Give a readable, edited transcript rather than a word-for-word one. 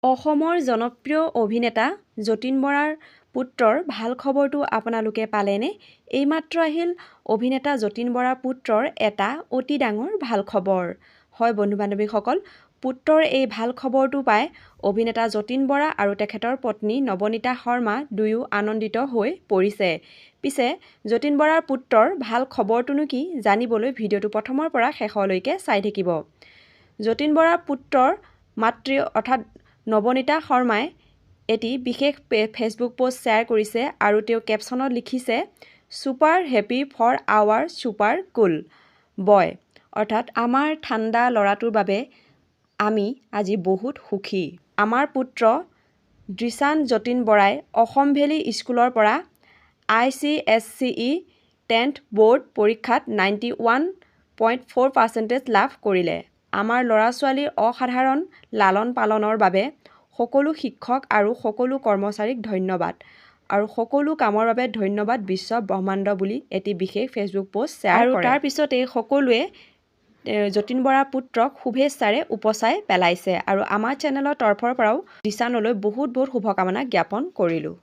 অসমৰ জনপ্ৰিয় অভিনেতা যতীন বৰাৰ পুত্ৰৰ ভাল খবৰটো আপোনালোকে পালেনে? এইমাত্ৰ আহিল অভিনেতা যতীন বৰাৰ পুত্ৰৰ এটা অতি ডাঙৰ ভাল খবৰ। হয় বন্ধু-বান্ধৱীসকল, পুত্ৰৰ এই ভাল খবৰটো পাই অভিনেতা যতীন বৰা আৰু তেখেতৰ পত্নী নৱনীতা শৰ্মা দুয়ো আনন্দিত হৈ পৰিছে। পিছে যতীন বৰাৰ পুত্ৰৰ ভাল খবৰটোনো কি জানিবলৈ ভিডিঅ'টো প্ৰথমৰ পৰা শেষলৈকে চাই থাকিব। যতীন বৰাৰ পুত্ৰৰ মাতৃ অৰ্থাৎ নৱনীতা শৰ্মাই এটি বিশেষ ফেচবুক পোষ্ট শ্বেয়াৰ কৰিছে আৰু তেওঁ কেপশ্যনত লিখিছে super happy for our super cool boy, অৰ্থাৎ আমাৰ ঠাণ্ডা ল'ৰাটোৰ বাবে আমি আজি বহুত সুখী। আমাৰ পুত্ৰ দৃশান যতীন বৰাই অসম ভেলী স্কুলৰ পৰা ICSE 10th বৰ্ড পৰীক্ষাত 91.4% লাভ কৰিলে। আমাৰ ল'ৰা-ছোৱালীৰ অসাধাৰণ লালন পালনৰ বাবে সকলো শিক্ষক আৰু সকলো কৰ্মচাৰীক ধন্যবাদ আৰু সকলো কামৰ বাবে ধন্যবাদ বিশ্ব ব্ৰহ্মাণ্ড বুলি এটি বিশেষ ফেচবুক পোষ্ট শ্বেয়াৰ কৰে। আৰু তাৰ পিছতে সকলোৱে যতীন বৰাৰ পুত্ৰক শুভেচ্ছাৰে উপচাই পেলাইছে আৰু আমাৰ চেনেলৰ তৰফৰ পৰাও দৃশানলৈ বহুত শুভকামনা জ্ঞাপন কৰিলোঁ।